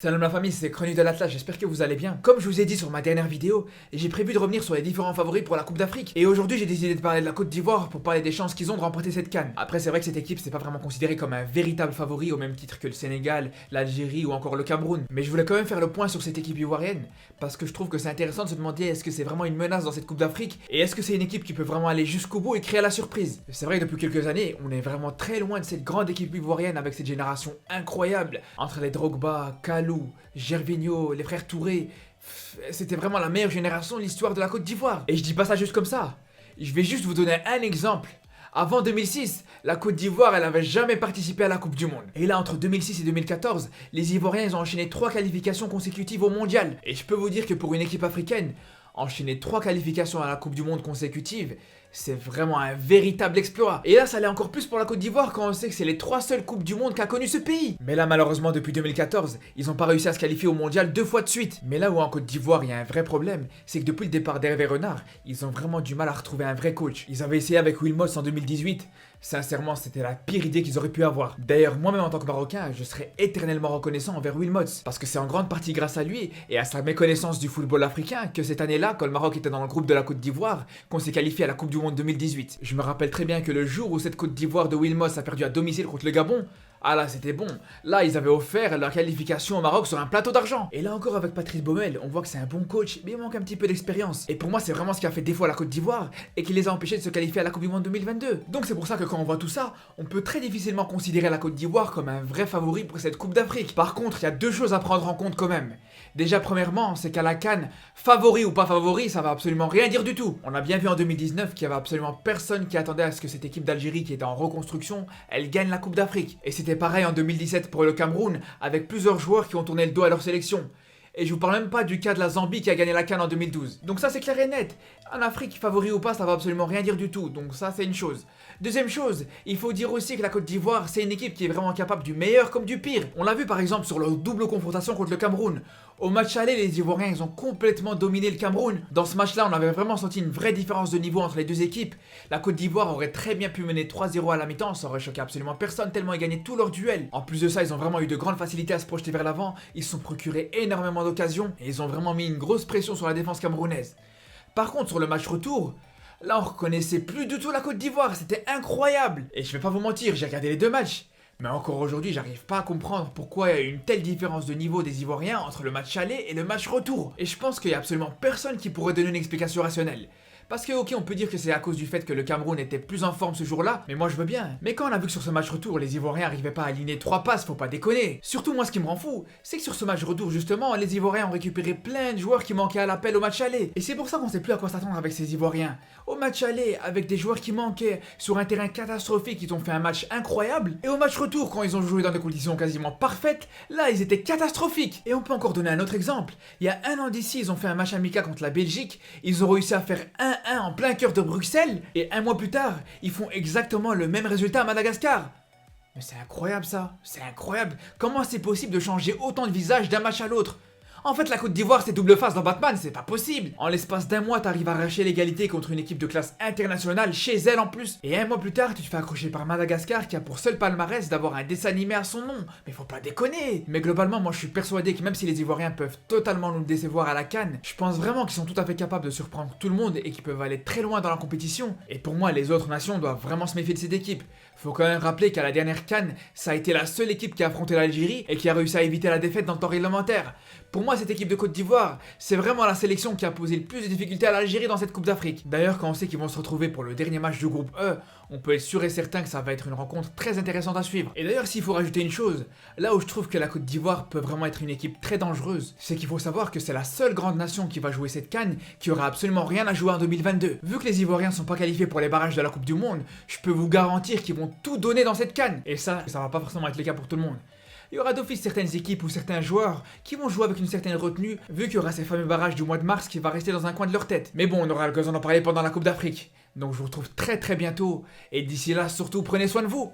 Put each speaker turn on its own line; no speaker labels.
Salam la famille, c'est Chronique de l'Atlas, j'espère que vous allez bien. Comme je vous ai dit sur ma dernière vidéo, j'ai prévu de revenir sur les différents favoris pour la Coupe d'Afrique. Et aujourd'hui j'ai décidé de parler de la Côte d'Ivoire pour parler des chances qu'ils ont de remporter cette CAN. Après c'est vrai que cette équipe c'est pas vraiment considérée comme un véritable favori au même titre que le Sénégal, l'Algérie ou encore le Cameroun. Mais je voulais quand même faire le point sur cette équipe ivoirienne, parce que je trouve que c'est intéressant de se demander est-ce que c'est vraiment une menace dans cette Coupe d'Afrique, et est-ce que c'est une équipe qui peut vraiment aller jusqu'au bout et créer la surprise. C'est vrai que depuis quelques années, on est vraiment très loin de cette grande équipe ivoirienne avec cette génération incroyable, entre les Drogba, Kalou, Gervinho, les frères Touré. C'était vraiment la meilleure génération de l'histoire de la Côte d'Ivoire. Et je dis pas ça juste comme ça. Je vais juste vous donner un exemple. Avant 2006, la Côte d'Ivoire, elle avait jamais participé à la Coupe du Monde. Et là, entre 2006 et 2014, les Ivoiriens, ils ont enchaîné 3 qualifications consécutives au Mondial. Et je peux vous dire que pour une équipe africaine, enchaîner 3 qualifications à la Coupe du Monde consécutives, c'est vraiment un véritable exploit. Et là, ça l'est encore plus pour la Côte d'Ivoire quand on sait que c'est les 3 seules Coupes du Monde qu'a connu ce pays. Mais là, malheureusement, depuis 2014, ils n'ont pas réussi à se qualifier au Mondial 2 fois de suite. Mais là où en Côte d'Ivoire, il y a un vrai problème, c'est que depuis le départ d'Hervé Renard, ils ont vraiment du mal à retrouver un vrai coach. Ils avaient essayé avec Wilmots en 2018. Sincèrement, c'était la pire idée qu'ils auraient pu avoir. D'ailleurs, moi-même en tant que Marocain, je serais éternellement reconnaissant envers Wilmots. Parce que c'est en grande partie grâce à lui et à sa méconnaissance du football africain que cette année-là, quand le Maroc était dans le groupe de la Côte d'Ivoire, qu'on s'est qualifié à la Coupe du Monde 2018. Je me rappelle très bien que le jour où cette Côte d'Ivoire de Wilmots a perdu à domicile contre le Gabon, ah là c'était bon, là ils avaient offert leur qualification au Maroc sur un plateau d'argent. Et là encore avec Patrice Baumel, on voit que c'est un bon coach, mais il manque un petit peu d'expérience. Et pour moi c'est vraiment ce qui a fait défaut à la Côte d'Ivoire et qui les a empêchés de se qualifier à la Coupe du Monde 2022. Donc c'est pour ça que quand on voit tout ça, on peut très difficilement considérer la Côte d'Ivoire comme un vrai favori pour cette Coupe d'Afrique. Par contre, il y a deux choses à prendre en compte quand même. Déjà premièrement, c'est qu'à la CAN, favori ou pas favori, ça va absolument rien dire du tout. On a bien vu en 2019 qu'il y avait absolument personne qui attendait à ce que cette équipe d'Algérie qui était en reconstruction, elle gagne la Coupe d'Afrique. Et c'était pareil en 2017 pour le Cameroun, avec plusieurs joueurs qui ont tourné le dos à leur sélection. Et je vous parle même pas du cas de la Zambie qui a gagné la CAN en 2012. Donc ça c'est clair et net. En Afrique, favori ou pas, ça va absolument rien dire du tout. Donc ça c'est une chose. Deuxième chose, il faut dire aussi que la Côte d'Ivoire, c'est une équipe qui est vraiment capable du meilleur comme du pire. On l'a vu par exemple sur leur double confrontation contre le Cameroun. Au match aller, les Ivoiriens, ils ont complètement dominé le Cameroun. Dans ce match-là, on avait vraiment senti une vraie différence de niveau entre les deux équipes. La Côte d'Ivoire aurait très bien pu mener 3-0 à la mi-temps, ça aurait choqué absolument personne tellement ils gagnaient tous leurs duels. En plus de ça, ils ont vraiment eu de grandes facilités à se projeter vers l'avant, ils se sont procurés énormément d'occasions et ils ont vraiment mis une grosse pression sur la défense camerounaise. Par contre, sur le match retour, là on reconnaissait plus du tout la Côte d'Ivoire, c'était incroyable. Et je vais pas vous mentir, j'ai regardé les deux matchs. Mais encore aujourd'hui, j'arrive pas à comprendre pourquoi il y a une telle différence de niveau des Ivoiriens entre le match aller et le match retour. Et je pense qu'il y a absolument personne qui pourrait donner une explication rationnelle. Parce que ok, on peut dire que c'est à cause du fait que le Cameroun était plus en forme ce jour-là, mais moi je veux bien. Mais quand on a vu que sur ce match retour, les Ivoiriens arrivaient pas à aligner 3 passes, faut pas déconner. Surtout moi ce qui me rend fou, c'est que sur ce match retour justement, les Ivoiriens ont récupéré plein de joueurs qui manquaient à l'appel au match aller. Et c'est pour ça qu'on sait plus à quoi s'attendre avec ces Ivoiriens. Au match aller, avec des joueurs qui manquaient, sur un terrain catastrophique, ils ont fait un match incroyable. Et au match retour, quand ils ont joué dans des conditions quasiment parfaites, là ils étaient catastrophiques. Et on peut encore donner un autre exemple. Il y a un an d'ici, ils ont fait un match amical contre la Belgique, ils ont réussi à faire 1-1 en plein cœur de Bruxelles, et un mois plus tard, ils font exactement le même résultat à Madagascar. Mais c'est incroyable ça, c'est incroyable. Comment c'est possible de changer autant de visages d'un match à l'autre? En fait, la Côte d'Ivoire, c'est double face dans Batman, c'est pas possible. En l'espace d'un mois, t'arrives à arracher l'égalité contre une équipe de classe internationale chez elle en plus. Et un mois plus tard, tu te fais accrocher par Madagascar qui a pour seul palmarès d'avoir un dessin animé à son nom. Mais faut pas déconner. Mais globalement, moi je suis persuadé que même si les Ivoiriens peuvent totalement nous décevoir à la CAN, je pense vraiment qu'ils sont tout à fait capables de surprendre tout le monde et qu'ils peuvent aller très loin dans la compétition. Et pour moi, les autres nations doivent vraiment se méfier de cette équipe. Faut quand même rappeler qu'à la dernière CAN, ça a été la seule équipe qui a affronté l'Algérie et qui a réussi à éviter la défaite dans le temps réglementaire. Pour moi, cette équipe de Côte d'Ivoire, c'est vraiment la sélection qui a posé le plus de difficultés à l'Algérie dans cette Coupe d'Afrique. D'ailleurs, quand on sait qu'ils vont se retrouver pour le dernier match du groupe E, on peut être sûr et certain que ça va être une rencontre très intéressante à suivre. Et d'ailleurs, s'il faut rajouter une chose, là où je trouve que la Côte d'Ivoire peut vraiment être une équipe très dangereuse, c'est qu'il faut savoir que c'est la seule grande nation qui va jouer cette CAN qui aura absolument rien à jouer en 2022. Vu que les Ivoiriens sont pas qualifiés pour les barrages de la Coupe du Monde, je peux vous garantir qu'ils vont tout donner dans cette CAN. Et ça va pas forcément être le cas pour tout le monde. Il y aura d'office certaines équipes ou certains joueurs qui vont jouer avec une certaine retenue, vu qu'il y aura ces fameux barrages du mois de mars qui va rester dans un coin de leur tête. Mais bon, on aura l'occasion d'en parler pendant la Coupe d'Afrique. Donc je vous retrouve très bientôt, et d'ici là, surtout prenez soin de vous.